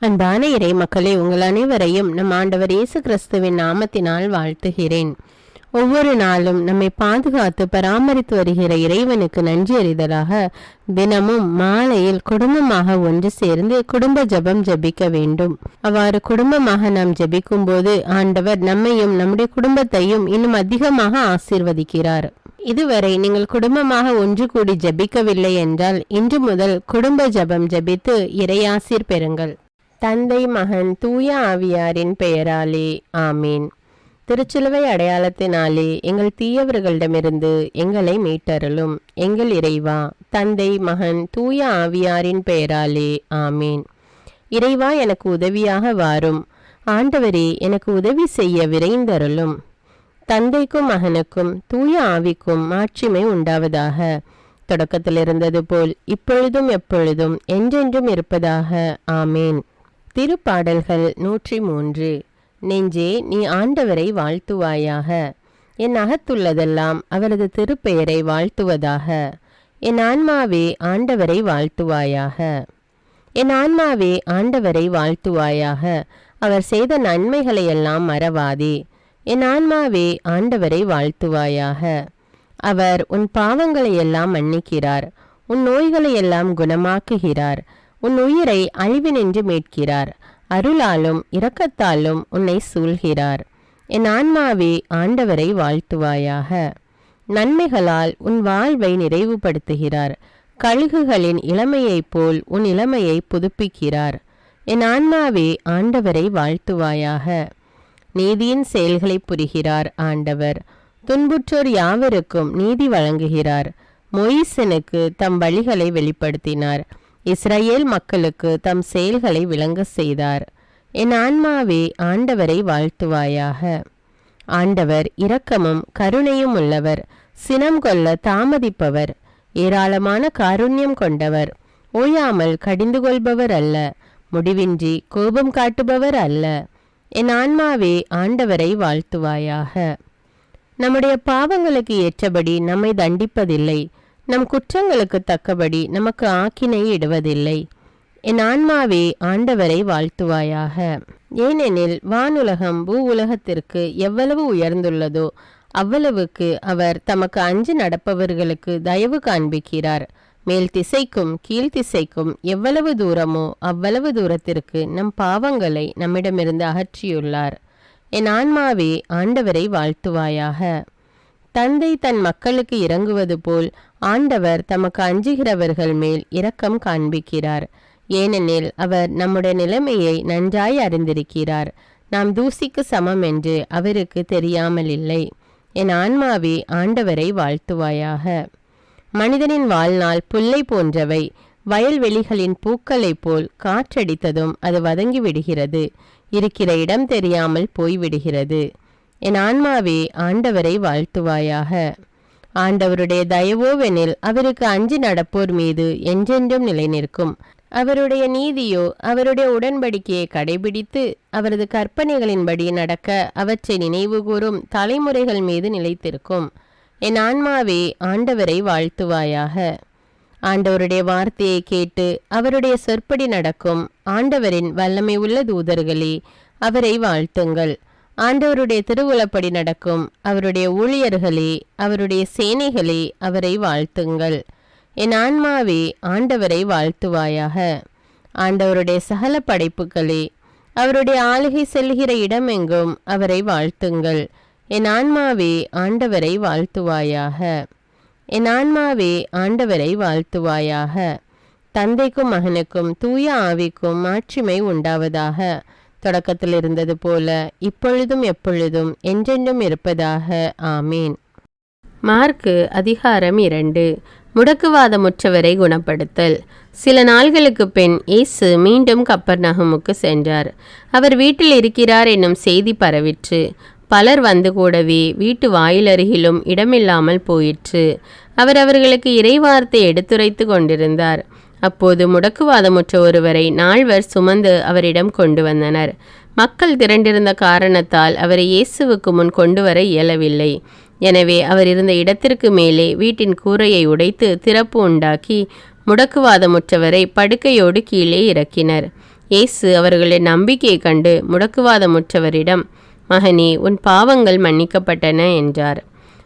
அன்பான இறை மக்களே, உங்கள் அனைவரையும் நம் ஆண்டவர் இயேசு கிறிஸ்துவின் நாமத்தினால் வாழ்த்துகிறேன். ஒவ்வொரு நாளும் நம்மை பாதுகாத்து பராமரித்து வருகிற இறைவனுக்கு நன்றி அறிதலாக தினமும் மாலையில் குடும்பமாக ஒன்று சேர்ந்து குடும்ப ஜெபம் ஜெபிக்க வேண்டும். அவ்வாறு குடும்பமாக நாம் ஜெபிக்கும் போது ஆண்டவர் நம்மையும் நம்முடைய குடும்பத்தையும் இன்னும் அதிகமாக ஆசீர்வதிக்கிறார். இதுவரை நீங்கள் குடும்பமாக ஒன்று கூடி ஜெபிக்கவில்லை என்றால் இன்று முதல் குடும்ப ஜெபம் ஜெபித்து இறையாசீர் பெறுங்கள். தந்தை, மகன், தூய ஆவியாரின் பெயராலே ஆமீன். திருச்சிலுவை அடையாளத்தினாலே எங்கள் தீயவர்களிடமிருந்து எங்களை மீட்டருளும். எங்கள் இறைவா, தந்தை, மகன், தூய ஆவியாரின் பெயராலே ஆமீன். இறைவா, எனக்கு உதவியாக வாரும். ஆண்டவரே, எனக்கு உதவி செய்ய விரைந்தருளும். தந்தைக்கும் மகனுக்கும் தூய ஆவிக்கும் மாட்சிமை உண்டாவதாக. தொடக்கத்தில் இருந்தது போல் இப்பொழுதும் எப்பொழுதும் என்றென்றும் இருப்பதாக ஆமேன். திருப்பாடல்கள் 103. நெஞ்சே, நீ ஆண்டவரை வாழ்த்துவாயாக. என் அகத்துள்ளதெல்லாம் அவரது திருப்பெயரை வாழ்த்துவதாக. என் ஆன்மாவே ஆண்டவரை வாழ்த்துவாயாக. என் ஆன்மாவே ஆண்டவரை வாழ்த்துவாயாக. அவர் செய்த நன்மைகளையெல்லாம் மறவாதே. என் ஆன்மாவே ஆண்டவரை வாழ்த்துவாயாக. அவர் உன் பாவங்களையெல்லாம் மன்னிக்கிறார், உன் நோய்களையெல்லாம் குணமாக்குகிறார், உன் உயிரை அழிவினின்று மீட்கிறார், அருளாலும் இரக்கத்தாலும் உன்னை சூழ்கிறார். என் ஆன்மாவே ஆண்டவரை வாழ்த்துவாயாக. நன்மைகளால் உன் வாழ்வை நிறைவுபடுத்துகிறார், கழுகுகளின் இளமையைப் போல் உன் இளமையை புதுப்பிக்கிறார். என் ஆன்மாவே ஆண்டவரை வாழ்த்துவாயாக. நீதியின் செயல்களை புரிகிறார் ஆண்டவர், துன்புற்றோர் யாவருக்கும் நீதி வழங்குகிறார். மொய்சனுக்கு தம் வழிகளை வெளிப்படுத்தினார், இஸ்ரவேல் மக்களுக்கு தம் செயல்களை விளங்க செய்தார். என் ஆன்மாவே ஆண்டவரை வாழ்த்துவாயாக. ஆண்டவர் இரக்கமும் கருணையும் உள்ளவர், சினம் கொள்ள தாமதிப்பவர், ஏராளமான காருண்யம் கொண்டவர், ஓயாமல் கடிந்து கொள்பவர் அல்ல, முடிவின்றி கோபம் காட்டுபவர் அல்ல. என் ஆன்மாவே ஆண்டவரை வாழ்த்துவாயாக. நம்முடைய பாவங்களுக்கு ஏற்றபடி நம்மை தண்டிப்பதில்லை, நம் குற்றங்களுக்கு தக்கபடி நமக்கு ஆக்கினை இடுவதில்லை. என் ஆன்மாவே ஆண்டவரை வாழ்த்துவாயாக. ஏனெனில் வானுலகம் பூ உலகத்திற்கு எவ்வளவு உயர்ந்துள்ளதோ அவ்வளவுக்கு அவர் தமக்கு அஞ்சு நடப்பவர்களுக்கு தயவு காண்பிக்கிறார். மேல் திசைக்கும் கீழ்த்திசைக்கும் எவ்வளவு தூரமோ அவ்வளவு தூரத்திற்கு நம் பாவங்களை நம்மிடமிருந்து அகற்றியுள்ளார். என் ஆன்மாவே ஆண்டவரை வாழ்த்துவாயாக. தந்தை தன் மக்களுக்கு இறங்குவது போல் ஆண்டவர் தமக்கு அஞ்சுகிறவர்கள் மேல் இரக்கம் காண்பிக்கிறார். ஏனெனில் அவர் நம்முடைய நிலைமையை நன்றாய் அறிந்திருக்கிறார். நாம் தூசிக்கு சமம் என்று அவருக்கு தெரியாமல் இல்லை. என் ஆன்மாவே ஆண்டவரை வாழ்த்துவாயாக. மனிதனின் வாழ்நாள் புல்லை போன்றவை, வயல்வெளிகளின் பூக்களைப் போல் காற்றடித்ததும் அது வதங்கி விடுகிறது, இருக்கிற இடம் தெரியாமல் போய்விடுகிறது. என் ஆன்மாவே ஆண்டவரை வாழ்த்துவாயாக. ஆண்டவருடைய தயவோவெனில் அவருக்கு அஞ்சி நடப்போர் மீது என்றென்றும் நிலை நிற்கும். அவருடைய நீதியோ அவருடைய உடன்படிக்கையை கடைபிடித்து அவரது கற்பனைகளின்படி நடக்க அவற்றை நினைவு கூறும் தலைமுறைகள் மீது நிலைத்திருக்கும். என் ஆன்மாவே ஆண்டவரை வாழ்த்துவாயாக. ஆண்டவருடைய வார்த்தையை கேட்டு அவருடைய சொற்படி நடக்கும் ஆண்டவரின் வல்லமை உள்ள தூதர்களே, அவரை வாழ்த்துங்கள். ஆண்டவருடைய திருவுளப்படி நடக்கும் அவருடைய ஊழியர்களே, அவருடைய சேனைகளே, அவரை வாழ்த்துங்கள். என் ஆன்மாவே ஆண்டவரை வாழ்த்துவாயாக. ஆண்டவருடைய சகல படைப்புகளே, அவருடைய ஆளுகை செல்கிற இடமெங்கும் அவரை வாழ்த்துங்கள். என் ஆன்மாவே ஆண்டவரை வாழ்த்துவாயாக. என் ஆன்மாவே ஆண்டவரை வாழ்த்துவாயாக. தந்தைக்கும் மகனுக்கும் தூய ஆவிக்கும் மாட்சிமை உண்டாவதாக. தொடக்கத்தில் இருந்தது போல இப்பொழுதும் எப்பொழுதும் என்றென்றும் இருப்பதாக ஆமீன். மார்க்கு அதிகாரம் 2. முடக்குவாதமுற்றவரை குணப்படுத்தல். சில நாள்களுக்கு பின் இயேசு மீண்டும் கப்பர்நகமுக்கு சென்றார். அவர் வீட்டில் இருக்கிறார் என்னும் செய்தி பரவிற்று. பலர் வந்து கூடவே வீட்டு வாயிலருகிலும் இடமில்லாமல் போயிற்று. அவர் அவர்களுக்கு இறைவார்த்தை எடுத்துரைத்து கொண்டிருந்தார். அப்போது முடக்குவாதமுற்ற ஒருவரை நால்வர் சுமந்து அவரிடம் கொண்டு வந்தனர். மக்கள் திரண்டிருந்த காரணத்தால் அவரை இயேசுவுக்கு முன் கொண்டு வர இயலவில்லை. எனவே அவர் இருந்த இடத்திற்கு மேலே வீட்டின் கூரையை உடைத்து திறப்பு உண்டாக்கி முடக்குவாதமுற்றவரை படுக்கையோடு கீழே இறக்கினர். இயேசு அவர்களின் நம்பிக்கையை கண்டு முடக்குவாதமுற்றவரிடம், மகனே, உன் பாவங்கள் மன்னிக்கப்பட்டன என்றார்.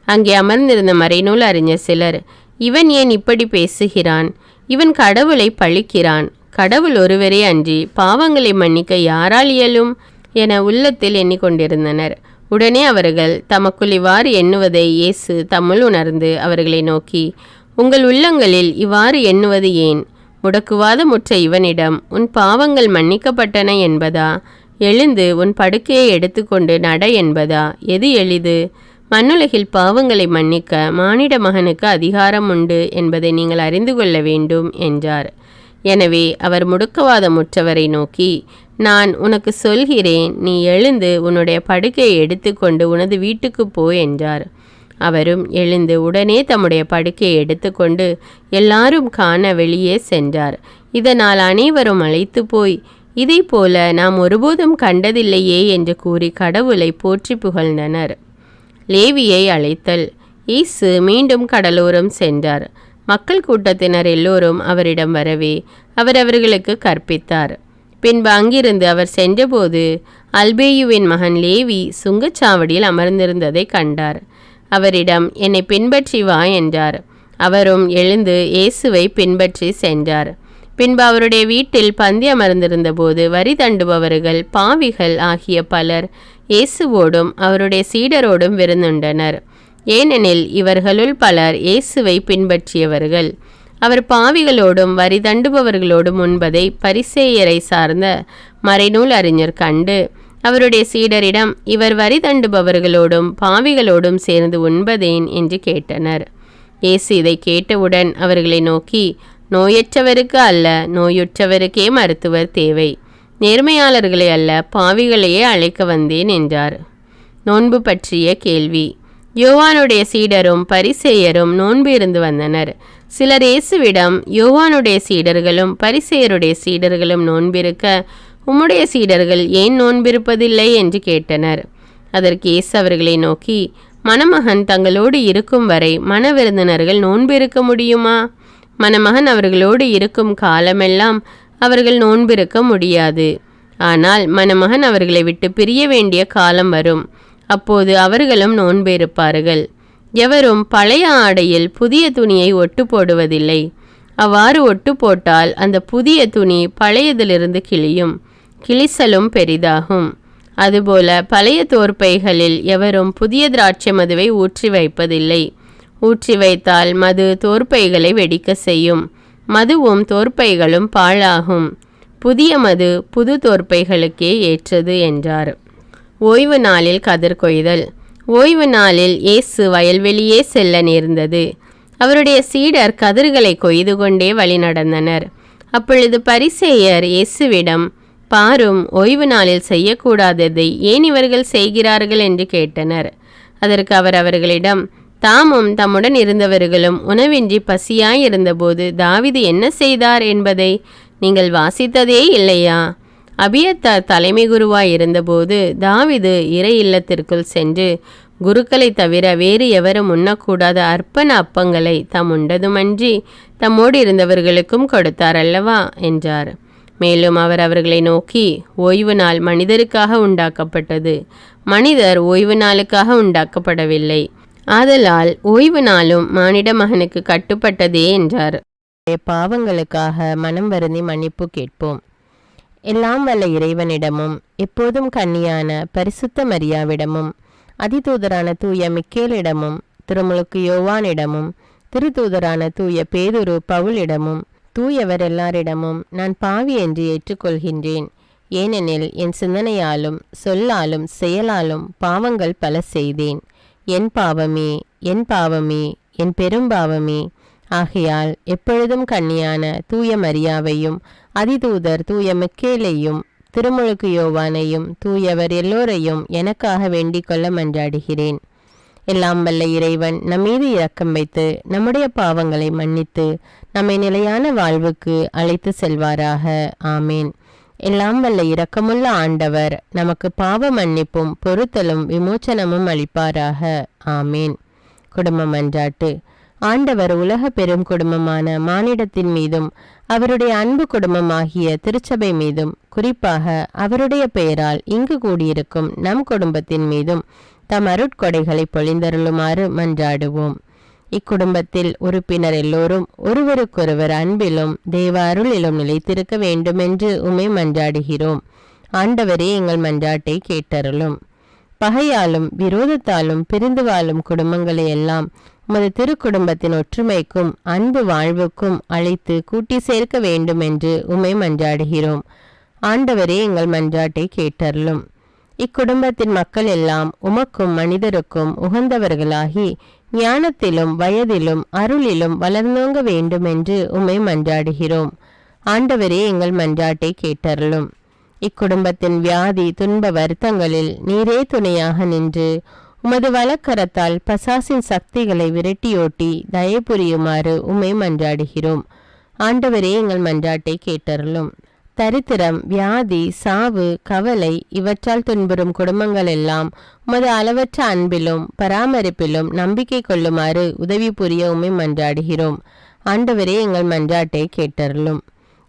அங்கே அமர்ந்திருந்த மறைநூல் அறிஞர் சிலர், இவன் ஏன் இப்படி பேசுகிறான்? இவன் கடவுளை பழிக்கிறான். கடவுள் ஒருவரே அன்றி பாவங்களை மன்னிக்க யாரால் இயலும் என உள்ளத்தில் எண்ணிக்கொண்டிருந்தனர். உடனே அவர்கள் தமக்குள் இவ்வாறு எண்ணுவதை இயேசு தம்முள் உணர்ந்து அவர்களை நோக்கி, உங்கள் உள்ளங்களில் இவ்வாறு எண்ணுவது ஏன்? முடக்குவாதமுற்ற இவனிடம், உன் பாவங்கள் மன்னிக்கப்பட்டன என்பதா, எழுந்து உன் படுக்கையை எடுத்துக்கொண்டு நட என்பதா? எது எளிது? மண்ணுலகில் பாவங்களை மன்னிக்க மானிட மகனுக்கு அதிகாரம் உண்டு என்பதை நீங்கள் அறிந்து கொள்ள வேண்டும் என்றார். எனவே அவர் முடக்குவாதமுற்றவரை நோக்கி, நான் உனக்கு சொல்கிறேன், நீ எழுந்து உன்னுடைய படுக்கையை எடுத்துக்கொண்டு உனது வீட்டுக்கு போ என்றார். அவரும் எழுந்து உடனே தம்முடைய படுக்கையை எடுத்துக்கொண்டு எல்லாரும் காண வெளியே சென்றார். இதனால் அனைவரும் அழைத்து போய், இதை போல நாம் ஒருபோதும் கண்டதில்லையே என்று கூறி கடவுளை போற்றி புகழ்ந்தனர். லேவியை அழைத்தல். இயேசு மீண்டும் கடலோரம் சென்றார். மக்கள் கூட்டத்தினர் எல்லோரும் அவரிடம் வரவே அவர் அவர்களுக்கு கற்பித்தார். பின்பு அங்கிருந்து அவர் சென்றபோது அல்பேயுவின் மகன் லேவி சுங்கச்சாவடியில் அமர்ந்திருந்ததை கண்டார். அவரிடம், என்னை பின்பற்றி வா என்றார். அவரும் எழுந்து இயேசுவை பின்பற்றி சென்றார். பின்பு அவருடைய வீட்டில் பந்தி அமர்ந்திருந்த போது வரி தண்டுபவர்கள், பாவிகள் ஆகிய பலர் இயேசுவோடும் அவருடைய சீடரோடும் விருந்துண்டனர். ஏனெனில் இவர்களுள் பலர் இயேசுவை பின்பற்றியவர்கள். அவர் பாவிகளோடும் வரி தண்டுபவர்களோடும் உண்பதை பரிசேயரை சார்ந்த மறைநூல் அறிஞர் கண்டு அவருடைய சீடரிடம், இவர் வரி தண்டுபவர்களோடும் பாவிகளோடும் சேர்ந்து உண்பதேன் என்று கேட்டனர். இயேசு இதை கேட்டவுடன் அவர்களை நோக்கி, நோயற்றவருக்கு அல்ல, நோயுற்றவருக்கே மருத்துவர் தேவை. நேர்மையாளர்களை அல்ல, பாவிகளையே அழைக்க வந்தேன் என்றார். நோன்பு பற்றிய கேள்வி. யோவானுடைய சீடரும் பரிசேயரும் நோன்பு இருந்து வந்தனர். சிலர் இயேசுவிடம், யோவானுடைய சீடர்களும் பரிசேயருடைய சீடர்களும் நோன்பிருக்க உம்முடைய சீடர்கள் ஏன் நோன்பிருப்பதில்லை என்று கேட்டனர். அதற்கு இயேசு அவர்களை நோக்கி, மணமகன் தங்களோடு இருக்கும் வரை மணவிருந்தினர்கள் நோன்பிருக்க முடியுமா? மணமகன் அவர்களோடு இருக்கும் காலமெல்லாம் அவர்கள் நோன்பிருக்க முடியாது. ஆனால் மணமகன் அவர்களை விட்டு பிரிய வேண்டிய காலம் வரும். அப்போது அவர்களும் நோன்பு இருப்பார்கள். எவரும் பழைய ஆடையில் புதிய துணியை ஒட்டு போடுவதில்லை. அவ்வாறு ஒட்டு போட்டால் அந்த புதிய துணி பழையதிலிருந்து கிழியும், கிழிசலும் பெரிதாகும். அதுபோல பழைய தோற்பைகளில் எவரும் புதிய திராட்சை மதுவை ஊற்றி வைப்பதில்லை. ஊற்றி வைத்தால் மது தோற்பைகளை வெடிக்க செய்யும், மதுவும் தோற்பைகளும் பாழாகும். புதிய மது புது தோற்பைகளுக்கே ஏற்றது என்றார். ஓய்வு நாளில் கதிர் கொய்தல். ஓய்வு நாளில் இயேசு வயல்வெளியே செல்ல நேர்ந்தது. அவருடைய சீடர் கதிர்களை கொய்து கொண்டே வழி நடந்தனர். அப்பொழுது பரிசேயர் இயேசுவிடம், பாரும், ஓய்வு நாளில் செய்யக்கூடாததை ஏன் இவர்கள் செய்கிறார்கள் என்று கேட்டனர். அதற்கு அவர் அவர்களிடம், தாமும் தம்முடன் இருந்தவர்களும் உணவின்றி பசியாயிருந்தபோது தாவீது என்ன செய்தார் என்பதை நீங்கள் வாசித்ததே இல்லையா? அபியத்தார் தலைமை குருவாய் இருந்தபோது தாவீது இறை இல்லத்திற்குள் சென்று குருக்களை தவிர வேறு எவரும் உண்ணக்கூடாத அர்ப்பண அப்பங்களை தாம் உண்டதுமன்றி தம்மோடு இருந்தவர்களுக்கும் கொடுத்தார் அல்லவா என்றார். மேலும் அவர் அவர்களை நோக்கி, ஓய்வு நாள் மனிதருக்காக உண்டாக்கப்பட்டது, மனிதர் ஓய்வு நாளுக்காக உண்டாக்கப்படவில்லை. ஆதலால் ஓய்வு நாளும் மானிட மகனுக்கு கட்டுப்பட்டதே என்றார். பாவங்களுக்காக மனம் வருந்தி மன்னிப்பு கேட்போம். எல்லாம் வல்ல இறைவனிடமும் எப்போதும் கன்னியான பரிசுத்த மரியாவிடமும் அதிதூதரான தூய மிக்கேலிடமும் திருமுழுக்கு யோவானிடமும் திருத்தூதரான தூய பேதுரு பவுலிடமும் தூயவர் எல்லாரிடமும் நான் பாவி என்று ஏற்றுக்கொள்கின்றேன். ஏனெனில் என் சிந்தனையாலும் சொல்லாலும் செயலாலும் பாவங்கள் பல செய்தேன். என் பாவமே, என் பாவமே, என் பெரும்பாவமே. ஆகையால் எப்பொழுதும் கன்னியான தூய மரியாவையும் அதிதூதர் தூய மிக்கேலையும் திருமுழுக்கு யோவானையும் தூயவர் எல்லோரையும் எனக்காக வேண்டிக் கொள்ள மன்றாடுகிறேன். எல்லாம் வல்ல இறைவன் நம்மீது இரக்கம் வைத்து நம்முடைய பாவங்களை மன்னித்து நம்மை நிலையான வாழ்வுக்கு அழைத்து செல்வாராக. ஆமேன். எல்லாம் வல்ல இரக்கமுள்ள ஆண்டவர் நமக்கு பாவ மன்னிப்பும் பொறுத்தலும் விமோச்சனமும் அளிப்பாராக. ஆமேன். குடும்ப மன்றாட்டு. ஆண்டவர் உலக பெரும் குடும்பமான மானிடத்தின் மீதும் அவருடைய அன்பு குடும்பமாகிய திருச்சபை மீதும் குறிப்பாக அவருடைய பெயரால் இங்கு கூடியிருக்கும் நம் குடும்பத்தின் மீதும் தம் அருட்கொடைகளை பொழிந்தருளுமாறு மன்றாடுவோம். இக்குடும்பத்தில் உறுப்பினர் எல்லோரும் ஒருவருக்கொருவர் அன்பிலும் தேவ அருளிலும் நிலைத்திருக்க வேண்டுமென்று உம்மை மன்றாடுகிறோம். ஆண்டவரே, எங்கள் மன்றாட்டை கேட்டருளும். பகையாலும் விரோதத்தாலும் பிரிந்து வாழும் குடும்பங்களை எல்லாம் உமது திருக்குடும்பத்தின் ஒற்றுமைக்கும் அன்பு வாழ்வுக்கும் அழைத்து கூட்டி சேர்க்க வேண்டும் என்று உம்மை மன்றாடுகிறோம். ஆண்டவரே, எங்கள் மன்றாட்டை கேட்டருளும். இக்குடும்பத்தின் மக்கள் எல்லாம் உமக்கும் மனிதருக்கும் உகந்தவர்களாகி ஞானத்திலும் வயதிலும் அருளிலும் வளர்ந்தோங்க வேண்டும் என்று உம்மை மன்றாடுகிறோம். ஆண்டவரே, எங்கள் மன்றாட்டை கேட்டருளும். இக்குடும்பத்தின் வியாதி துன்ப வருத்தங்களில் நீரே துணையாக நின்று உமது வலக்கரத்தால் பசாசின் சக்திகளை விரட்டியோட்டி தயை புரியுமாறு உம்மை மன்றாடுகிறோம். ஆண்டவரே, எங்கள் மன்றாட்டை கேட்டருளும். தரித்திரம், வியாதி, சாவு, கவலை இவற்றால் துன்புறும் குடும்பங்கள் எல்லாம் உமது அளவற்ற அன்பிலும் பராமரிப்பிலும் நம்பிக்கை கொள்ளுமாறு உதவி புரிய உம்மை மன்றாடுகிறோம். ஆண்டவரே, எங்கள் மன்றாட்டை கேட்டருளும்.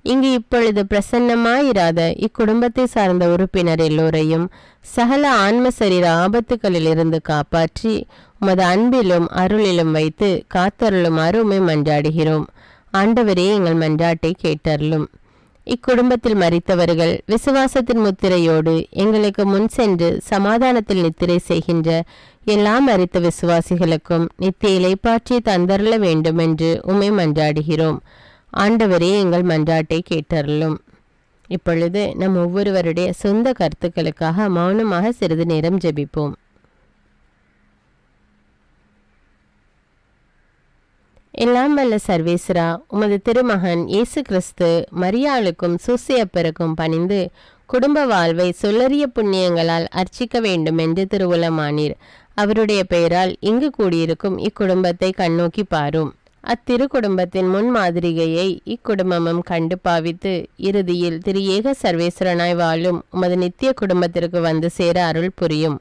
இங்கு இப்பொழுது பிரசன்னமாயிராத இக்குடும்பத்தை சார்ந்த உறுப்பினர் எல்லோரையும் சகல ஆன்ம சரீர ஆபத்துக்களிலிருந்து காப்பாற்றி உமது அன்பிலும் அருளிலும் வைத்து காத்தருளுமாறு உம்மை மன்றாடுகிறோம். ஆண்டவரே, எங்கள் மன்றாட்டை கேட்டருளும். இக்குடும்பத்தில் மரித்தவர்கள் விசுவாசத்தின் முத்திரையோடு எங்களுக்கு முன் சென்று சமாதானத்தில் நித்திரை செய்கின்ற எல்லா மரித்த விசுவாசிகளுக்கும் நித்திய இலைப்பாற்றி தந்தருள வேண்டும் என்று உம்மை மன்றாடுகிறோம். ஆண்டவரே, எங்கள் மன்றாட்டை கேட்டருளும். இப்பொழுது நம் ஒவ்வொருவருடைய சொந்த கருத்துக்களுக்காக மௌனமாக சிறிது நேரம் ஜெபிப்போம். எல்லாம் வல்ல சர்வேஸ்வரா, உமது திருமகன் இயேசு கிறிஸ்து மரியாளுக்கும் சூசையப்பருக்கும் பணிந்து குடும்ப வாழ்வை சொல்லறிய புண்ணியங்களால் அர்ச்சிக்க வேண்டும் என்று திருவுளமானீர். அவருடைய பெயரால் இங்கு கூடியிருக்கும் இக்குடும்பத்தை கண்ணோக்கி பாரும். அத்திரு குடும்பத்தின் முன்மாதிரிகையை இக்குடும்பமும் கண்டு பாவித்து இறுதியில் திரு ஏக சர்வேஸ்வரனாய் வாழும் உமது நித்திய குடும்பத்திற்கு வந்து சேர அருள் புரியும்.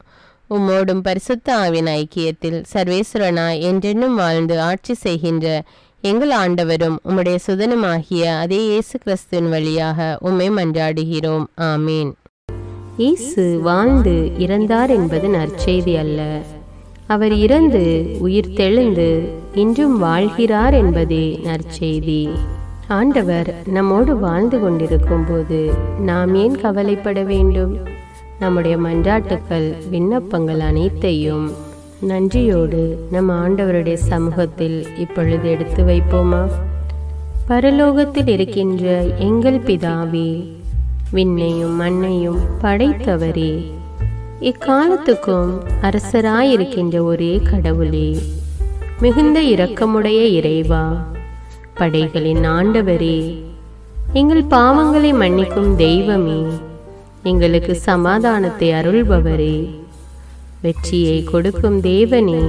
உம்மோடும் பரிசுத்த ஆவின் ஐக்கியத்தில் சர்வேஸ்வரனாய் என்றென்னும் வாழ்ந்து ஆட்சி செய்கின்ற எங்கள் ஆண்டவரும் உம்முடைய சுதனுமாகிய அதே இயேசு கிறிஸ்துவின் வழியாக உம்மை மன்றாடுகிறோம். ஆமீன். இயேசு வாழ்ந்து இறந்தார் என்பது நற்செய்தி அல்ல. அவர் இறந்து உயிர் தெழுந்து இன்றும் வாழ்கிறார் என்பதே நற்செய்தி. ஆண்டவர் நம்மோடு வாழ்ந்து கொண்டிருக்கும் போது நாம் ஏன் கவலைப்பட வேண்டும்? நம்முடைய மன்றாட்டுக்கள் விண்ணப்பங்கள் அனைத்தையும் நன்றியோடு நம் ஆண்டவருடைய சமூகத்தில் இப்பொழுது எடுத்து வைப்போமா? பரலோகத்தில் இருக்கின்ற எங்கள் பிதாவே, விண்ணையும் மண்ணையும் படைத்தவரே, இக்காலத்துக்கும் அரசராயிருக்கின்ற ஒரே கடவுளே, மிகுந்த இரக்கமுடைய இறைவா, படைகளின் ஆண்டவரே, எங்கள் பாவங்களை மன்னிக்கும் தெய்வமே, எங்களுக்கு சமாதானத்தை அருள்பவரே, வெற்றியை கொடுக்கும் தேவனே,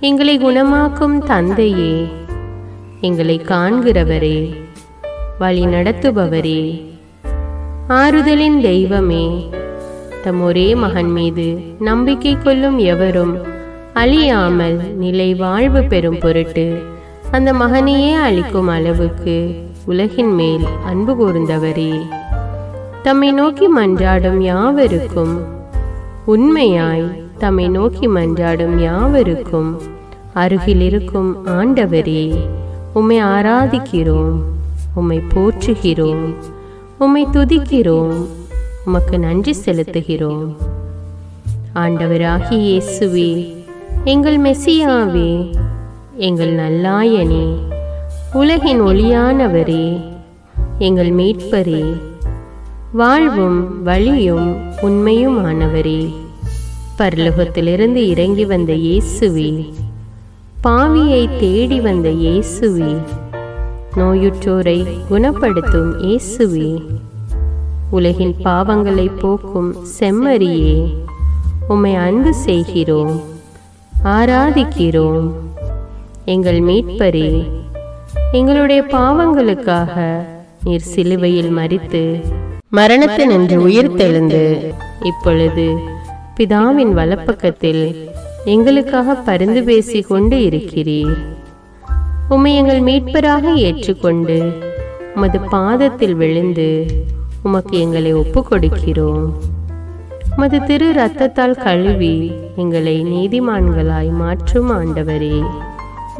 எங்களை குணமாக்கும் தந்தையே, எங்களை காண்கிறவரே, வழி நடத்துபவரே, ஆறுதலின் தெய்வமே, தம் ஒரே மகன் மீது நம்பிக்கை கொள்ளும் எவரும் அழியாமல் நிலை வாழ்வு பெறும் பொருட்டு அந்த மகனையே அளிக்கும் அளவுக்கு உலகின் மேல் அன்பு கூர்ந்தவரே, தம்மை நோக்கி மன்றாடும் யாவருக்கும் உண்மையாய் தம்மை நோக்கி மன்றாடும் யாவருக்கும் அருகில் இருக்கும் ஆண்டவரே, உம்மை ஆராதிக்கிறோம், உம்மை போற்றுகிறோம், உம்மை துதிக்கிறோம், உமக்கு நன்றி செலுத்துகிறோம். ஆண்டவராகிய இயேசுவே, எங்கள் மெசியாவே, எங்கள் நல்லாயனே, உலகின் ஒளியானவரே, எங்கள் மீட்பரே, வாழ்வும் வழியும் உண்மையுமானவரே, பரலோகத்திலிருந்து இறங்கி வந்த இயேசுவே, பாவியை தேடி வந்த இயேசுவே, நோயுற்றோரை குணப்படுத்தும் இயேசுவே, உலகின் பாவங்களை போக்கும் செம்மறியே, உம்மை அன்பு செய்கிறோம், ஆராதிக்கிறோம். எங்கள் மீட்பரே, எங்களுடைய பாவங்களுக்காக நீர் சிலுவையில் மரித்து மரணத்தினின்று உயிர் தெழுந்து இப்பொழுது பிதாவின் வலப்பக்கத்தில் எங்களுக்காக பரிந்து பேசி கொண்டு இருக்கிறீர். உம்மை எங்கள் மீட்பராக ஏற்றுக்கொண்டு உமது பாதத்தில் விழுந்து உமக்கு எங்களை ஒப்பு கொடுக்கிறோம். உமது திரு இரத்தத்தால் கழுவி எங்களை நீதிமான்களாய் மாற்றும் ஆண்டவரே,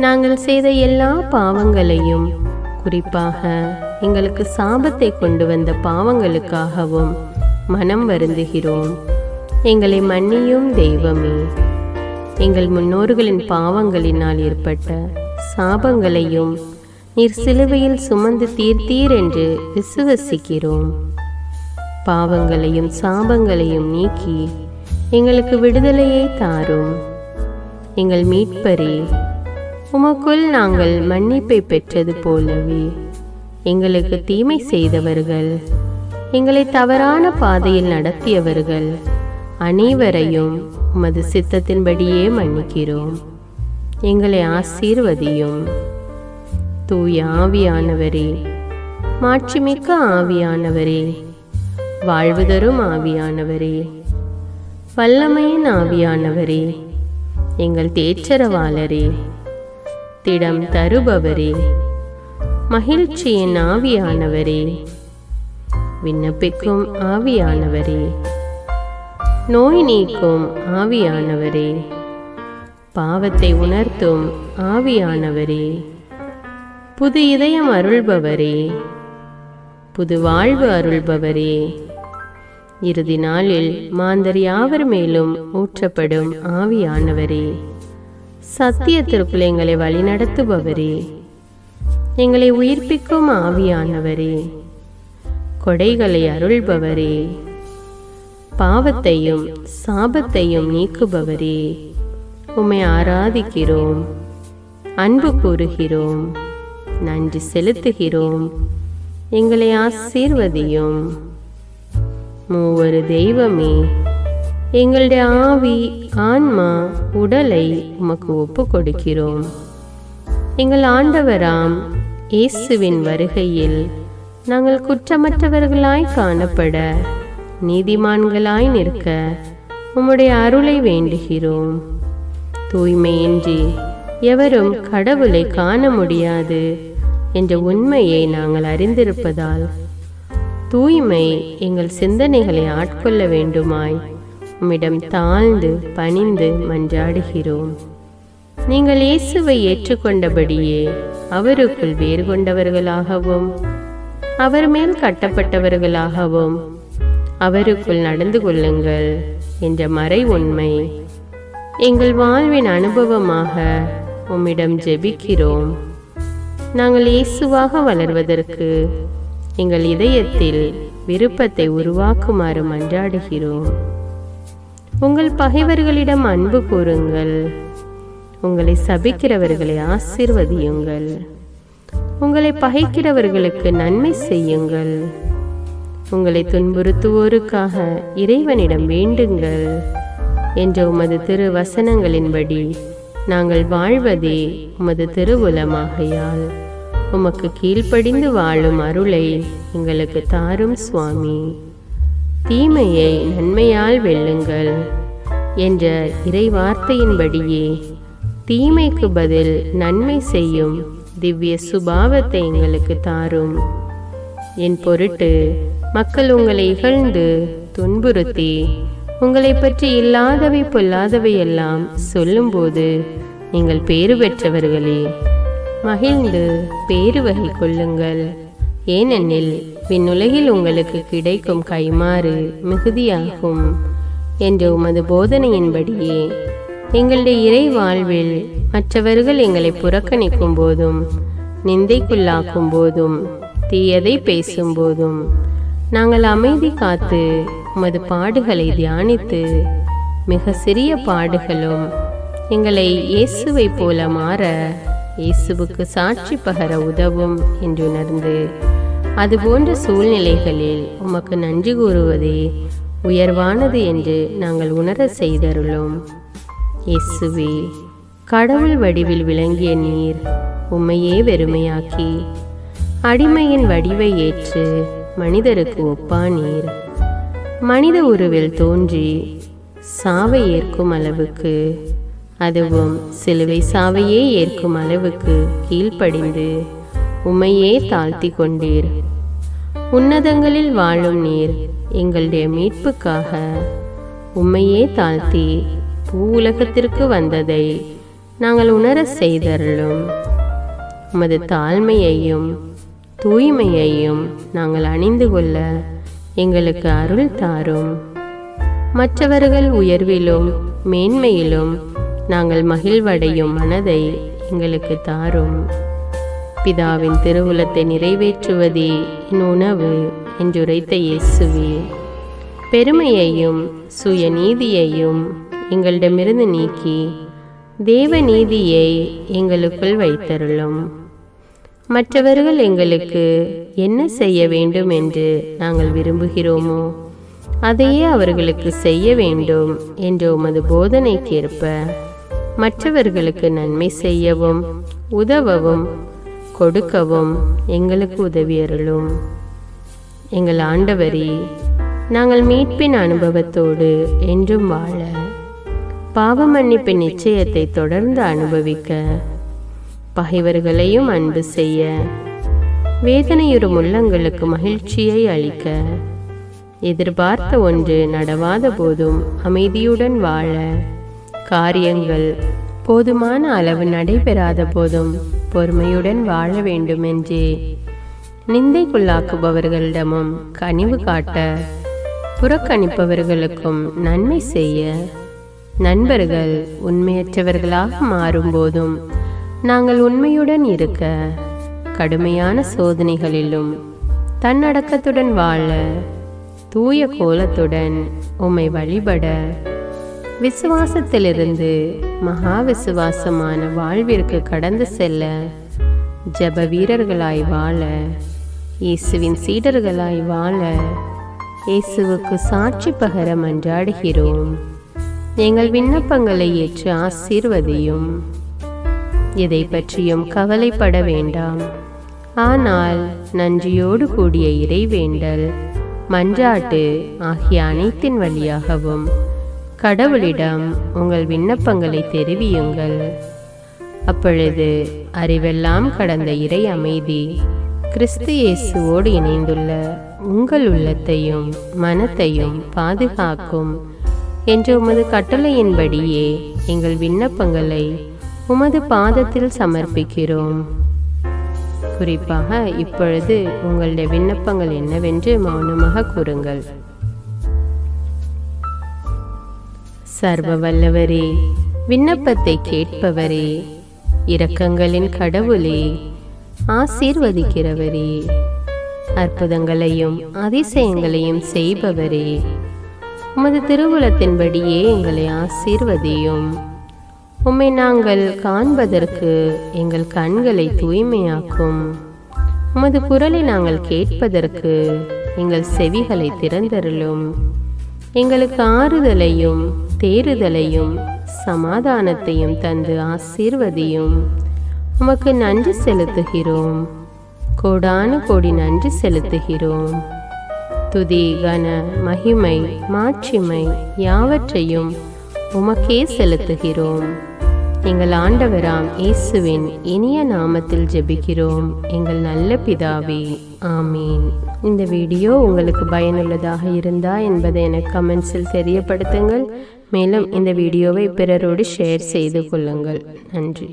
நாங்கள் செய்த எல்லா பாவங்களையும், குறிப்பாக எங்களுக்கு சாபத்தை கொண்டு வந்த பாவங்களுக்காகவும் மனம் வருந்துகிறோம். எங்களை மன்னியும் தெய்வமே. எங்கள் முன்னோர்களின் பாவங்களினால் ஏற்பட்ட சாபங்களையும் நீர் சிலுவையில் சுமந்து தீர்த்தீர் என்று விசுவசிக்கிறோம். பாவங்களையும் சாபங்களையும் நீக்கி எங்களுக்கு விடுதலையை தாரும். எங்கள் மீட்பரே, உமக்குள் நாங்கள் மன்னிப்பை பெற்றது போலவே எங்களுக்கு தீமை செய்தவர்கள், எங்களை தவறான பாதையில் நடத்தியவர்கள் அனைவரையும் உமது சித்தத்தின்படியே மன்னிக்கிறோம். எங்களை ஆசீர்வதியும். தூய ஆவியானவரே, மாட்சிமிக்க ஆவியானவரே, வாழ்வு தரும் ஆவியானவரே, வல்லமையின் ஆவியானவரே, எங்கள் தேற்றரவாளரே, திடம் தருபவரே, மகிழ்ச்சியின் ஆவியானவரே, விண்ணப்பிக்கும் ஆவியானவரே, நோய் நீக்கும் ஆவியானவரே, பாவத்தை உணர்த்தும் ஆவியானவரே, புது இதயம் அருள்பவரே, புது வாழ்வு அருள்பவரே, இறுதி நாளில் மாந்தர் யாவர் மேலும் ஊற்றப்படும் ஆவியானவரே, சத்தியத்திற்குள் எங்களை வழிநடத்துபவரே, எங்களை உயிர்ப்பிக்கும் ஆவியானவரே, கொடைகளை அருள்பவரே, பாவத்தையும் சாபத்தையும் நீக்குபவரே, உம்மை ஆராதிக்கிறோம், அன்பு கூறுகிறோம், நன்றி செலுத்துகிறோம். எங்களை ஆசீர்வதியும். மூவரு தெய்வமே, எங்களுடைய ஆவி, ஆன்மா, உடலை உமக்கு ஒப்பு கொடுக்கிறோம். எங்கள் ஆண்டவராம் இயேசுவின் வருகையில் நாங்கள் குற்றமற்றவர்களாய் காணப்பட, நீதிமான்களாய் நிற்க உம்முடைய அருளை வேண்டுகிறோம். தூய்மையின்றி எவரும் கடவுளை காண முடியாது என்ற உண்மையை நாங்கள் அறிந்திருப்பதால் தூய்மை எங்கள் சிந்தனைகளை ஆட்கொள்ள வேண்டுமாய் உம்மிடம் தாழ்ந்து பணிந்து மன்றாடுகிறோம். நீங்கள் இயேசுவை ஏற்றுக்கொண்டபடியே அவருக்குள் வேறு கொண்டவர்களாகவும் அவர் மேல் கட்டப்பட்டவர்களாகவும் அவருக்குள் நடந்து கொள்ளுங்கள் என்ற மறை உண்மை எங்கள் வாழ்வின் அனுபவமாக உம்மிடம் ஜெபிக்கிறோம். நாங்கள் இயேசுவாக வளர்வதற்கு எங்கள் இதயத்தில் விருப்பத்தை உருவாக்குமாறு மன்றாடுகிறோம். உங்கள் பகைவர்களிடம் அன்பு கூறுங்கள், உங்களை சபிக்கிறவர்களை ஆசீர்வதியுங்கள், உங்களை பகைக்கிறவர்களுக்கு நன்மை செய்யுங்கள், உங்களை துன்புறுத்துவோருக்காக இறைவனிடம் வேண்டுங்கள் என்ற உமது திரு வசனங்களின்படி நாங்கள் வாழ்வதே உமது திருவுலமாகையால் உமக்கு கீழ்ப்படிந்து வாழும் அருளை எங்களுக்கு தாரும் சுவாமி. தீமையை நன்மையால் வெல்லுங்கள் என்ற இறை வார்த்தையின்படியே தீமைக்கு பதில் நன்மை செய்யும் திவ்ய சுபாவத்தை எங்களுக்கு தாரும். என் பொருட்டு மக்கள் உங்களை இகழ்ந்து துன்புறுத்தி உங்களை பற்றி இல்லாதவை பொல்லாதவை எல்லாம் சொல்லும்போது நீங்கள் பேறு பெற்றவர்களே, மகிழ்ந்து பேறு வகை கொள்ளுங்கள். ஏனெனில் விண்ணுலகில் உங்களுக்கு கிடைக்கும் கைமாறு மிகுதியாகும் என்ற உமது போதனையின்படியே எங்களுடைய இறை வாழ்வில் மற்றவர்கள் எங்களை புறக்கணிக்கும் போதும் நிந்தைக்குள்ளாக்கும் போதும் தீயதை பேசும் போதும் நாங்கள் அமைதி காத்து உமது பாடுகளை தியானித்து மிக சிறிய பாடுகளும் எங்களை இயேசுவை போல மாற இயேசுவுக்கு சாட்சி பகர உதவும் என்றுணர்ந்து அதுபோன்ற சூழ்நிலைகளில் உமக்கு நன்றி கூறுவதே உயர்வானது என்று நாங்கள் உணர செய்தருளும். இயேசுவே, கடவுள் வடிவில் விளங்கிய நீர் உம்மையே வெறுமையாக்கி அடிமையின் வடிவை ஏற்று மனிதருக்கு ஒப்பானீர். மனித உருவில் தோன்றி சாவை ஏற்கும் அளவுக்கு அதுவும் சிலுவை சாவையே ஏற்கும் அளவுக்கு கீழ்ப்படிந்து உம்மையே தாழ்த்தி கொண்டீர். உன்னதங்களில் வாழும் நீர் எங்களுடைய மீட்புக்காக உம்மையே தாழ்த்தி பூவுலகத்திற்கு வந்ததை நாங்கள் உணர செய்தருளும். உமது தாழ்மையையும் தூய்மையையும் நாங்கள் அணிந்து கொள்ள எங்களுக்கு அருள் தாரும். மற்றவர்கள் உயர்விலும் மேன்மையிலும் நாங்கள் மகிழ்வடையும் மனதை எங்களுக்கு தாரும். பிதாவின் திருவுளத்தை நிறைவேற்றுவதே என் உணவு என்றுரைத்த இயேசுவே, பெருமையையும் சுயநீதியையும் எங்களிடமிருந்து நீக்கி தேவ நீதியை எங்களுக்குள் வைத்தருளும். மற்றவர்கள் எங்களுக்கு என்ன செய்ய வேண்டும் என்று நாங்கள் விரும்புகிறோமோ அதையே அவர்களுக்கு செய்ய வேண்டும் என்ற உமது போதனைக்கேற்ப மற்றவர்களுக்கு நன்மை செய்யவும் உதவவும் கொடுக்கவும் எங்களுக்கு உதவியருளும். எங்கள் ஆண்டவரே, நாங்கள் மீட்பின் அனுபவத்தோடு என்றும் வாழ, பாவ மன்னிப்பின் நிச்சயத்தை தொடர்ந்து அனுபவிக்க, பகைவர்களையும் அன்பு செய்ய, வேதனையுறும் உள்ளங்களுக்கு மகிழ்ச்சியை அளிக்க, எதிர்பார்த்த ஒன்று நடவாத போதும் அமைதியுடன் வாழ, காரியங்கள் போதுமான அளவு நடைபெறாத போதும் பொறுமையுடன் வாழ வேண்டுமென்றே நிந்தைக்குள்ளாக்குபவர்களிடமும் கனிவு காட்ட, புறக்கணிப்பவர்களுக்கும் நன்மை செய்ய, நண்பர்கள் உண்மையற்றவர்களாக மாறும்போதும் நாங்கள் உண்மையுடன் இருக்க, கடுமையான சோதனைகளிலும் தன்னடக்கத்துடன் வாழ, தூய கோலத்துடன் உம்மை வழிபட, விசுவாசத்திலிருந்து மகா விசுவாசமான வாழ்விற்கு கடந்து செல்ல, ஜப வீரர்களாய் வாழ, இயேசுவின் சீடர்களாய் வாழ, இயேசுவுக்கு சாட்சி பகர மன்றாடுகிறோம். எங்கள் விண்ணப்பங்களை ஏற்று ஆசீர்வதியும். எதை பற்றியும் கவலைப்பட வேண்டாம். ஆனால் நன்றியோடு கூடிய இறைவேண்டல், மன்றாட்டு ஆகிய அனைத்தின் வழியாகவும் கடவுளிடம் உங்கள் விண்ணப்பங்களை தெரிவியுங்கள். அப்பொழுது அறிவெல்லாம் கடந்த இறை அமைதி கிறிஸ்து இயேசுவோடு இணைந்துள்ள உங்கள் உள்ளத்தையும் மனத்தையும் பாதுகாக்கும் என்ற உமது கட்டளையின்படியே எங்கள் விண்ணப்பங்களை உமது பாதத்தில் சமர்ப்பிக்கிறோம். குறிப்பாக இப்பொழுது உங்களுடைய விண்ணப்பங்கள் என்னவென்று மௌனமாக கூறுங்கள். சர்வ வல்லவரே, விண்ணப்பத்தை கேட்பவரே, இரக்கங்களின் கடவுளே, ஆசீர்வதிக்கிறவரே, அற்புதங்களையும் அதிசயங்களையும் செய்பவரே, உமது திருவுளத்தின்படியே எங்களை ஆசீர்வதியும். உம்மை நாங்கள் காண்பதற்கு எங்கள் கண்களை தூய்மையாக்கும். உமது குரலை நாங்கள் கேட்பதற்கு எங்கள் செவிகளை திறந்தருளும். எங்களுக்கு ஆறுதலையும் தேறுதலையும் சமாதானத்தையும் தந்து ஆசீர்வதியும். உமக்கு நன்றி செலுத்துகிறோம். கோடானு கோடி நன்றி செலுத்துகிறோம். துதி, கன, மகிமை, மாட்சிமை யாவற்றையும் உமக்கே செலுத்துகிறோம். எங்கள் ஆண்டவராம் இயேசுவின் இனிய நாமத்தில் ஜெபிக்கிறோம் எங்கள் நல்ல பிதாவே, ஆமீன். இந்த வீடியோ உங்களுக்கு பயனுள்ளதாக இருந்தா என்பதை எனக்கு கமெண்ட்ஸில் தெரியப்படுத்துங்கள். மேலும் இந்த வீடியோவை பிறரோடு ஷேர் செய்து கொள்ளுங்கள். நன்றி.